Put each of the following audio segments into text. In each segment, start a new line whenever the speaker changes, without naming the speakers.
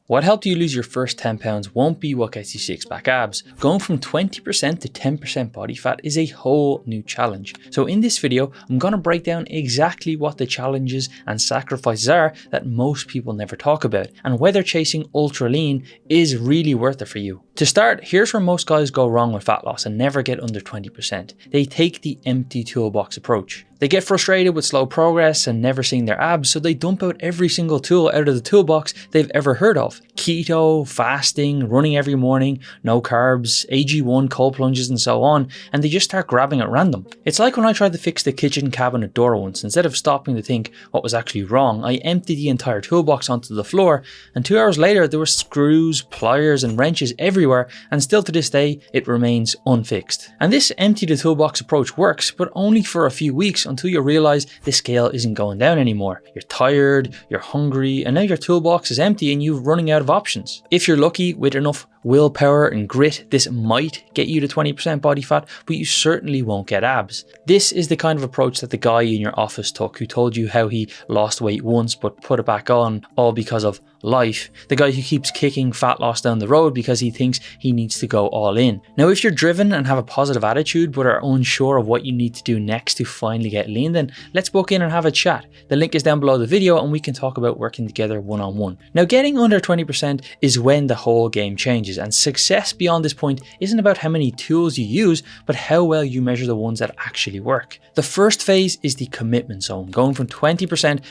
What helped you lose your first 10 pounds won't be what gets you six-pack abs. Going from 20% to 10% body fat is a whole new challenge. So in this video, I'm going to break down exactly what the challenges and sacrifices are that most people never talk about, and whether chasing ultra lean is really worth it for you. To start, here's where most guys go wrong with fat loss and never get under 20%. They take the empty toolbox approach. They get frustrated with slow progress and never seeing their abs, so they dump out every single tool out of the toolbox they've ever heard of. Keto, fasting, running every morning, no carbs, AG1, cold plunges and so on, and they just start grabbing at random. It's like when I tried to fix the kitchen cabinet door once. Instead of stopping to think what was actually wrong, I emptied the entire toolbox onto the floor, and 2 hours later there were screws, pliers and wrenches everywhere, and still to this day it remains unfixed. And this empty the toolbox approach works, but only for a few weeks until you realize the scale isn't going down anymore. You're tired, you're hungry, and now your toolbox is empty and you're running out of options. If you're lucky, with enough willpower and grit, this might get you to 20% body fat, but you certainly won't get abs. This is the kind of approach that the guy in your office took who told you how he lost weight once but put it back on, all because of life. The guy who keeps kicking fat loss down the road because he thinks he needs to go all in. Now, if you're driven and have a positive attitude but are unsure of what you need to do next to finally get lean, then let's book in and have a chat. The link is down below the video and we can talk about working together one-on-one. Now, getting under 20% is when the whole game changes, and success beyond this point isn't about how many tools you use, but how well you measure the ones that actually work. The first phase is the commitment zone, going from 20%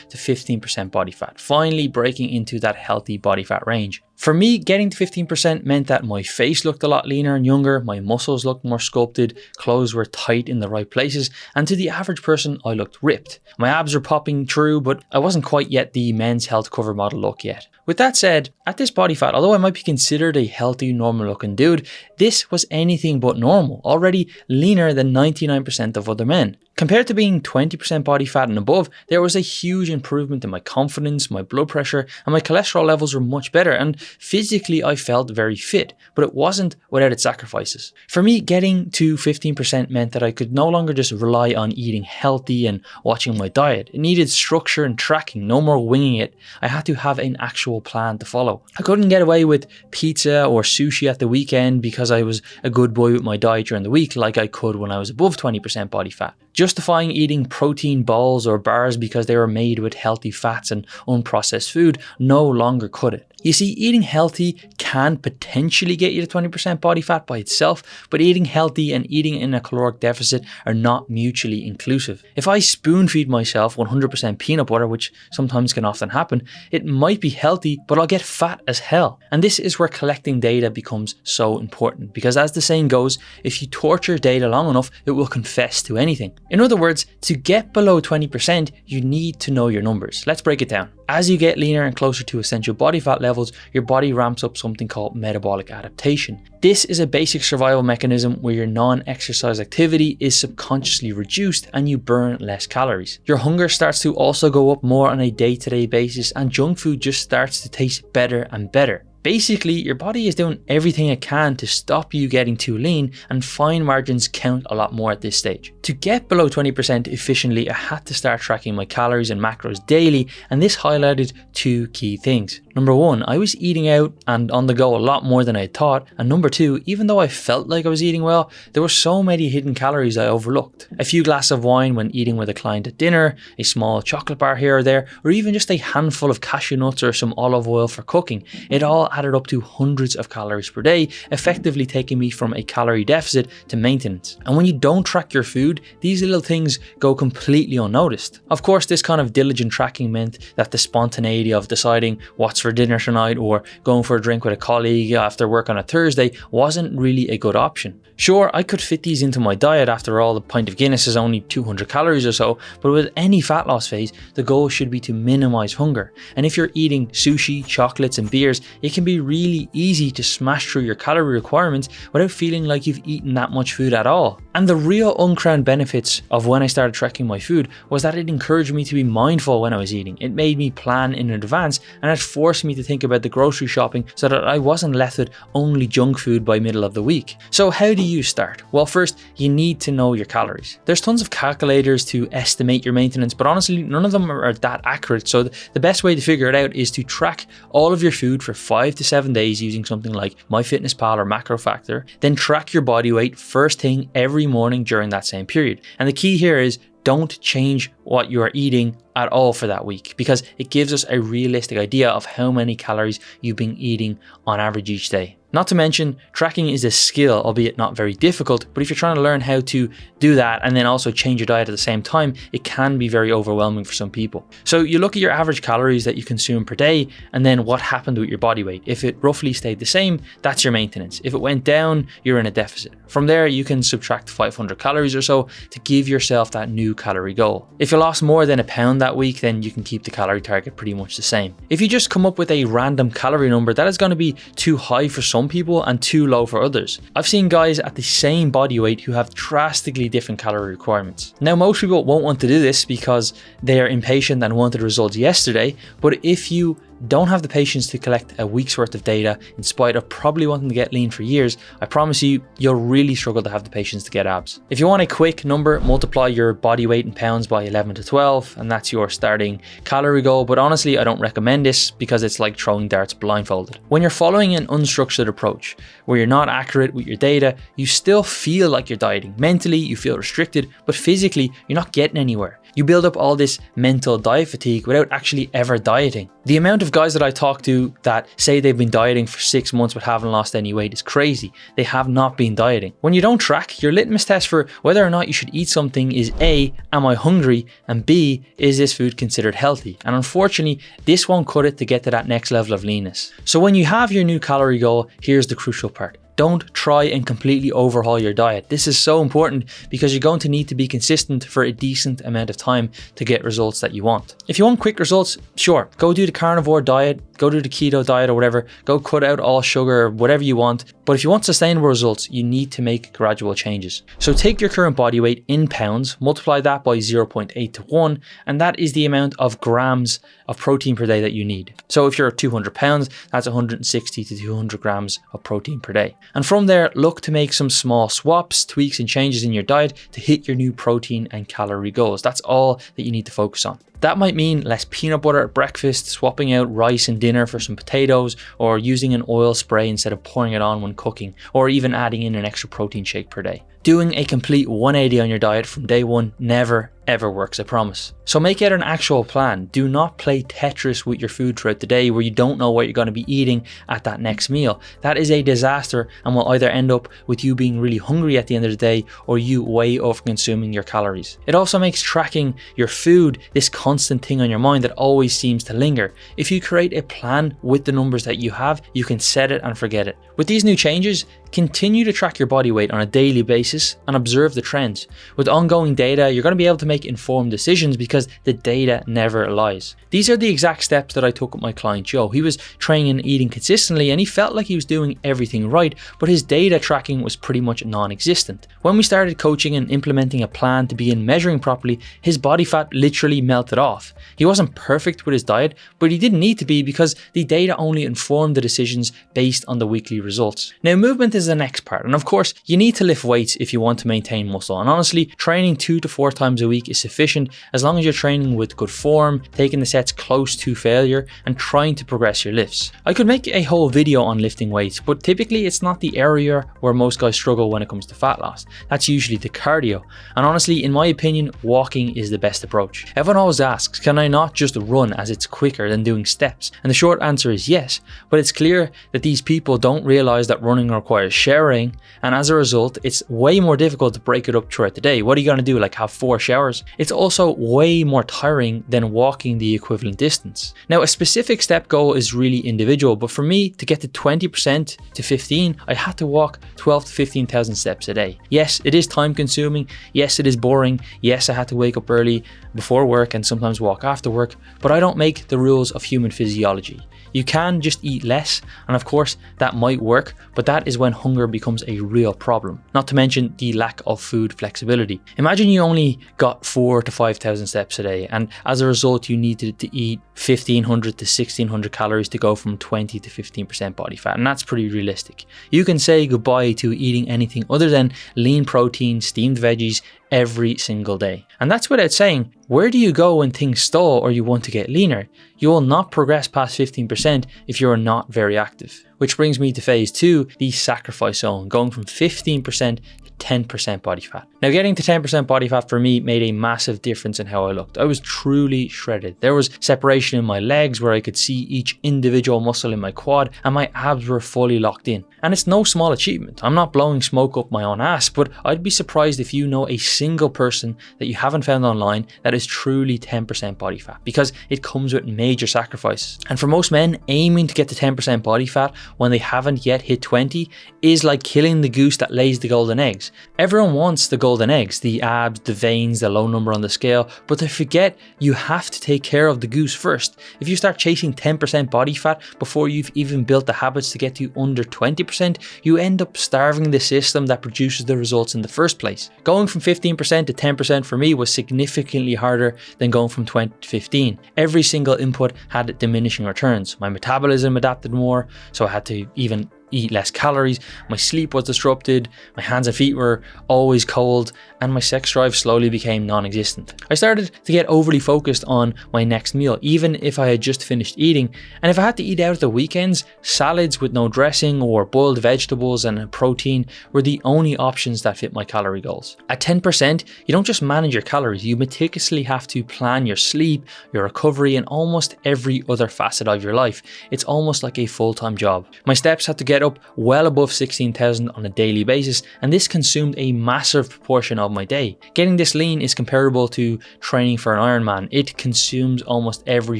to 15% body fat, finally breaking into that healthy body fat range. For me, getting to 15% meant that my face looked a lot leaner and younger, my muscles looked more sculpted, clothes were tight in the right places, and to the average person, I looked ripped. My abs were popping through, but I wasn't quite yet the men's health cover model look yet. With that said, at this body fat, although I might be considered a healthy, normal looking dude, this was anything but normal, already leaner than 99% of other men. Compared to being 20% body fat and above, there was a huge improvement in my confidence, my blood pressure, and my cholesterol levels were much better, and physically I felt very fit, but it wasn't without its sacrifices. For me, getting to 15% meant that I could no longer just rely on eating healthy and watching my diet. It needed structure and tracking, no more winging it. I had to have an actual plan to follow. I couldn't get away with pizza or sushi at the weekend because I was a good boy with my diet during the week like I could when I was above 20% body fat. Justifying eating protein balls or bars because they were made with healthy fats and unprocessed food no longer cut it. You see, eating healthy can potentially get you to 20% body fat by itself, but eating healthy and eating in a caloric deficit are not mutually inclusive. If I spoon feed myself 100% peanut butter, which sometimes can often happen, it might be healthy, but I'll get fat as hell. And this is where collecting data becomes so important, because as the saying goes, if you torture data long enough, it will confess to anything. In other words, to get below 20%, you need to know your numbers. Let's break it down. As you get leaner and closer to essential body fat levels, your body ramps up something called metabolic adaptation. This is a basic survival mechanism where your non-exercise activity is subconsciously reduced and you burn less calories. Your hunger starts to also go up more on a day-to-day basis, and junk food just starts to taste better and better. Basically, your body is doing everything it can to stop you getting too lean, and fine margins count a lot more at this stage. To get below 20% efficiently, I had to start tracking my calories and macros daily, and this highlighted two key things. Number one, I was eating out and on the go a lot more than I thought, and number two, even though I felt like I was eating well, there were so many hidden calories I overlooked. A few glasses of wine when eating with a client at dinner, a small chocolate bar here or there, or even just a handful of cashew nuts or some olive oil for cooking. It all added up to hundreds of calories per day, effectively taking me from a calorie deficit to maintenance. And when you don't track your food, these little things go completely unnoticed. Of course, this kind of diligent tracking meant that the spontaneity of deciding what's for dinner tonight or going for a drink with a colleague after work on a Thursday wasn't really a good option. Sure, I could fit these into my diet. After all, the pint of Guinness is only 200 calories or so, but with any fat loss phase, the goal should be to minimize hunger. And if you're eating sushi, chocolates and beers, it can be really easy to smash through your calorie requirements without feeling like you've eaten that much food at all. And the real uncrowned benefits of when I started tracking my food was that it encouraged me to be mindful when I was eating. It made me plan in advance, and it forced me to think about the grocery shopping so that I wasn't left with only junk food by middle of the week. So how do you start? Well, first, you need to know your calories. There's tons of calculators to estimate your maintenance, but honestly, none of them are that accurate. So the best way to figure it out is to track all of your food for 5 5 to 7 days using something like MyFitnessPal or MacroFactor, then track your body weight first thing every morning during that same period. And the key here is don't change what you are eating at all for that week, because it gives us a realistic idea of how many calories you've been eating on average each day. Not to mention, tracking is a skill, albeit not very difficult, but if you're trying to learn how to do that and then also change your diet at the same time, it can be very overwhelming for some people. So you look at your average calories that you consume per day, and then what happened with your body weight. If it roughly stayed the same, that's your maintenance. If it went down, you're in a deficit. From there, you can subtract 500 calories or so to give yourself that new calorie goal. If you lost more than a pound that week, then you can keep the calorie target pretty much the same. If you just come up with a random calorie number, that is going to be too high for some people and too low for others. I've seen guys at the same body weight who have drastically different calorie requirements. Now, most people won't want to do this because they are impatient and wanted results yesterday, but if you don't have the patience to collect a week's worth of data in spite of probably wanting to get lean for years, I promise you, you'll really struggle to have the patience to get abs. If you want a quick number, multiply your body weight in pounds by 11 to 12, and that's your starting calorie goal. But honestly, I don't recommend this because it's like throwing darts blindfolded. When you're following an unstructured approach where you're not accurate with your data, you still feel like you're dieting. Mentally, you feel restricted, but physically, you're not getting anywhere. You build up all this mental diet fatigue without actually ever dieting. The amount of guys that I talk to that say they've been dieting for 6 months but haven't lost any weight is crazy. They have not been dieting. When you don't track, your litmus test for whether or not you should eat something is A, am I hungry? And B, is this food considered healthy? And unfortunately, this won't cut it to get to that next level of leanness. So when you have your new calorie goal, here's the crucial part. Don't try and completely overhaul your diet. This is so important because you're going to need to be consistent for a decent amount of time to get results that you want. If you want quick results, sure, go do the carnivore diet, go do the keto diet or whatever, go cut out all sugar or whatever you want. But if you want sustainable results, you need to make gradual changes. So take your current body weight in pounds, multiply that by 0.8 to 1, and that is the amount of grams of protein per day that you need. So if you're 200 pounds, that's 160 to 200 grams of protein per day. And from there, look to make some small swaps, tweaks and changes in your diet to hit your new protein and calorie goals. That's all that you need to focus on. That might mean less peanut butter at breakfast, swapping out rice and dinner for some potatoes, or using an oil spray instead of pouring it on when cooking, or even adding in an extra protein shake per day. Doing a complete 180 on your diet from day one never ever works, I promise. So make it an actual plan. Do not play Tetris with your food throughout the day where you don't know what you're going to be eating at that next meal. That is a disaster and will either end up with you being really hungry at the end of the day or you way over consuming your calories. It also makes tracking your food this constant thing on your mind that always seems to linger. If you create a plan with the numbers that you have, you can set it and forget it. With these new changes, continue to track your body weight on a daily basis and observe the trends. With ongoing data, you're going to be able to make informed decisions because the data never lies. These are the exact steps that I took with my client Joe. He was training and eating consistently and he felt like he was doing everything right, but his data tracking was pretty much non-existent. When we started coaching and implementing a plan to begin measuring properly, his body fat literally melted off. He wasn't perfect with his diet, but he didn't need to be because the data only informed the decisions based on the weekly results. Now, movement is the next part, and of course, you need to lift weights if you want to maintain muscle. And honestly, training 2 to 4 times a week is sufficient as long as you're training with good form, taking the sets close to failure, and trying to progress your lifts. I could make a whole video on lifting weights, but typically it's not the area where most guys struggle when it comes to fat loss. That's usually the cardio. And honestly, in my opinion, walking is the best approach. Everyone always asks, can I not just run as it's quicker than doing steps? And the short answer is yes, but it's clear that these people don't realize that running requires showering, and as a result, it's way more difficult to break it up throughout the day. What are you going to do, like have 4 showers? It's also way more tiring than walking the equivalent distance. Now, a specific step goal is really individual, but for me to get to 20% to 15, I had to walk 12 to 15,000 steps a day. Yes, it is time consuming. Yes, it is boring. Yes, I had to wake up early before work and sometimes walk after work, but I don't make the rules of human physiology. You can just eat less, and of course that might work, but that is when hunger becomes a real problem, not to mention the lack of food flexibility. Imagine you only got 4 to 5,000 steps a day, and as a result you needed to eat 1,500 to 1,600 calories to go from 20 to 15% body fat, and that's pretty realistic. You can say goodbye to eating anything other than lean protein, steamed veggies, every single day. And that's without saying, where do you go when things stall or you want to get leaner? You will not progress past 15% if you're not very active. Which brings me to phase 2, the sacrifice zone, going from 15% 10% body fat. Now getting to 10% body fat for me made a massive difference in how I looked. I was truly shredded. There was separation in my legs where I could see each individual muscle in my quad, and my abs were fully locked in. And it's no small achievement. I'm not blowing smoke up my own ass, but I'd be surprised if you know a single person that you haven't found online that is truly 10% body fat, because it comes with major sacrifices. And for most men, aiming to get to 10% body fat when they haven't yet hit 20 is like killing the goose that lays the golden eggs. Everyone wants the golden eggs, the abs, the veins, the low number on the scale, but they forget you have to take care of the goose first. If you start chasing 10% body fat before you've even built the habits to get to under 20%, you end up starving the system that produces the results in the first place. Going from 15% to 10% for me was significantly harder than going from 20 to 15. Every single input had diminishing returns. My metabolism adapted more, so I had to even eat less calories, my sleep was disrupted, my hands and feet were always cold, and my sex drive slowly became non-existent. I started to get overly focused on my next meal, even if I had just finished eating, and if I had to eat out at the weekends, salads with no dressing or boiled vegetables and protein were the only options that fit my calorie goals. At 10%, you don't just manage your calories, you meticulously have to plan your sleep, your recovery, and almost every other facet of your life. It's almost like a full-time job. My steps had to get up well above 16,000 on a daily basis, and this consumed a massive proportion of my day. Getting this lean is comparable to training for an Ironman. It consumes almost every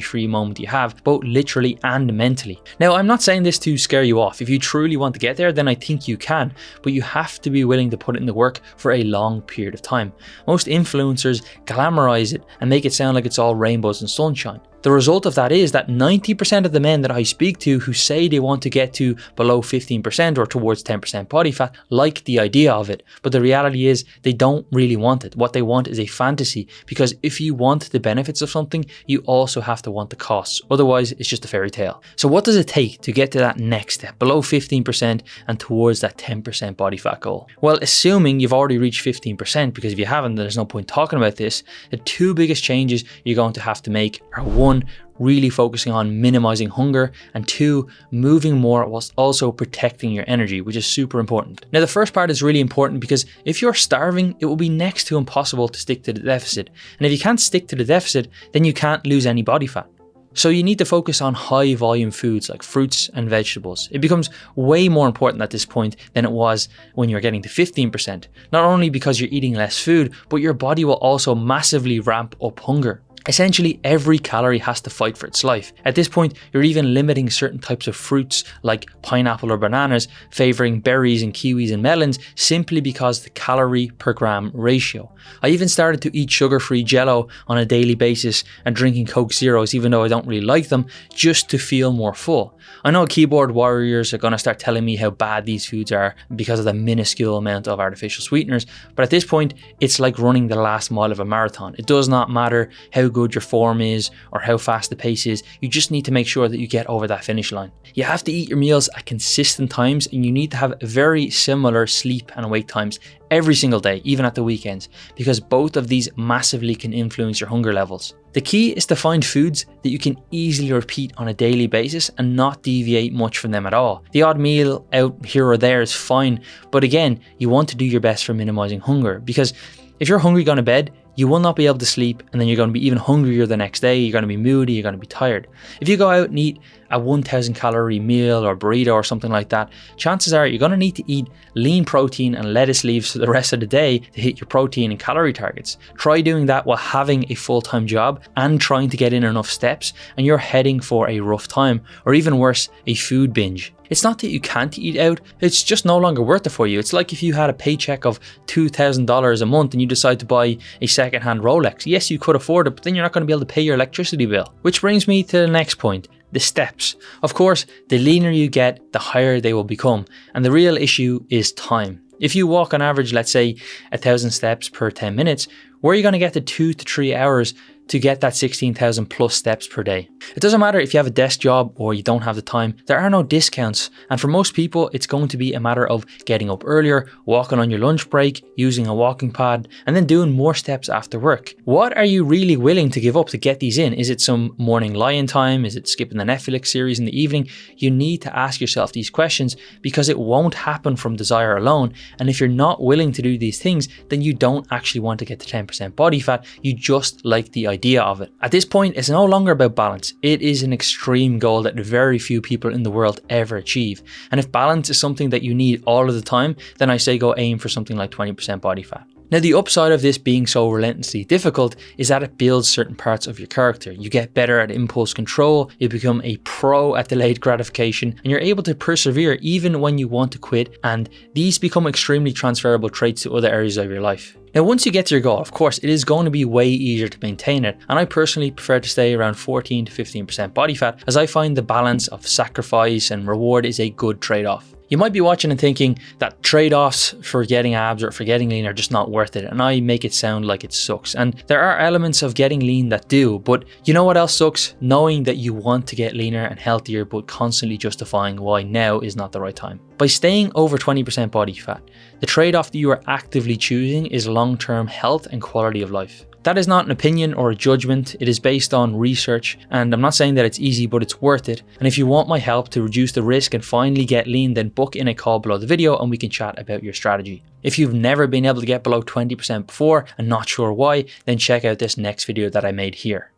free moment you have, both literally and mentally. Now, I'm not saying this to scare you off. If you truly want to get there, then I think you can, but you have to be willing to put in the work for a long period of time. Most influencers glamorize it and make it sound like it's all rainbows and sunshine. The result of that is that 90% of the men that I speak to who say they want to get to below 15% or towards 10% body fat like the idea of it, but the reality is they don't really want it. What they want is a fantasy, because if you want the benefits of something, you also have to want the costs. Otherwise, it's just a fairy tale. So what does it take to get to that next step, below 15% and towards that 10% body fat goal? Well, assuming you've already reached 15%, because if you haven't, then there's no point talking about this, the two biggest changes you're going to have to make are: 1, really focusing on minimizing hunger, and 2, moving more whilst also protecting your energy, which is super important. Now, the first part is really important because if you're starving, it will be next to impossible to stick to the deficit. And if you can't stick to the deficit, then you can't lose any body fat. So you need to focus on high volume foods like fruits and vegetables. It becomes way more important at this point than it was when you're getting to 15%. Not only because you're eating less food, but your body will also massively ramp up hunger. Essentially, every calorie has to fight for its life. At this point, you're even limiting certain types of fruits like pineapple or bananas, favoring berries and kiwis and melons simply because the calorie per gram ratio. I even started to eat sugar-free Jell-O on a daily basis and drinking Coke Zeros, even though I don't really like them, just to feel more full. I know keyboard warriors are going to start telling me how bad these foods are because of the minuscule amount of artificial sweeteners, but at this point, it's like running the last mile of a marathon. It does not matter how good your form is or how fast the pace is, you just need to make sure that you get over that finish line. You have to eat your meals at consistent times, and you need to have very similar sleep and wake times every single day, even at the weekends, because both of these massively can influence your hunger levels. The key is to find foods that you can easily repeat on a daily basis and not deviate much from them at all. The odd meal out here or there is fine, but again, you want to do your best for minimizing hunger, because if you're hungry going to bed, you will not be able to sleep, and then you're going to be even hungrier the next day. You're going to be moody, you're going to be tired. If you go out and eat a 1,000 calorie meal or burrito or something like that, chances are you're going to need to eat lean protein and lettuce leaves for the rest of the day to hit your protein and calorie targets. Try doing that while having a full-time job and trying to get in enough steps, and you're heading for a rough time, or even worse, a food binge. It's not that you can't eat out, it's just no longer worth it for you. It's like if you had a paycheck of $2,000 a month and you decide to buy a second-hand Rolex. Yes, you could afford it, but then you're not going to be able to pay your electricity bill. Which brings me to the next point, the steps. Of course, the leaner you get, the higher they will become. And the real issue is time. If you walk on average, let's say 1,000 steps per 10 minutes, where are you going to get to 2 to 3 hours to get that 16,000 plus steps per day. It doesn't matter if you have a desk job or you don't have the time, there are no discounts. And for most people, it's going to be a matter of getting up earlier, walking on your lunch break, using a walking pad, and then doing more steps after work. What are you really willing to give up to get these in? Is it some morning lie-in time? Is it skipping the Netflix series in the evening? You need to ask yourself these questions because it won't happen from desire alone. And if you're not willing to do these things, then you don't actually want to get to 10% body fat. You just like the idea of it. At this point, it's no longer about balance. It is an extreme goal that very few people in the world ever achieve. And if balance is something that you need all of the time, then I say go aim for something like 20% body fat. Now, the upside of this being so relentlessly difficult is that it builds certain parts of your character. You get better at impulse control, you become a pro at delayed gratification, and you're able to persevere even when you want to quit, and these become extremely transferable traits to other areas of your life. Now, once you get to your goal, of course, it is going to be way easier to maintain it, and I personally prefer to stay around 14 to 15% body fat, as I find the balance of sacrifice and reward is a good trade-off. You might be watching and thinking that trade-offs for getting abs or for getting lean are just not worth it, and I make it sound like it sucks. And there are elements of getting lean that do, but you know what else sucks? Knowing that you want to get leaner and healthier, but constantly justifying why now is not the right time. By staying over 20% body fat, the trade-off that you are actively choosing is long-term health and quality of life. That is not an opinion or a judgment, it is based on research, and I'm not saying that it's easy, but it's worth it. And if you want my help to reduce the risk and finally get lean, then book in a call below the video and we can chat about your strategy. If you've never been able to get below 20% before and not sure why, then check out this next video that I made here.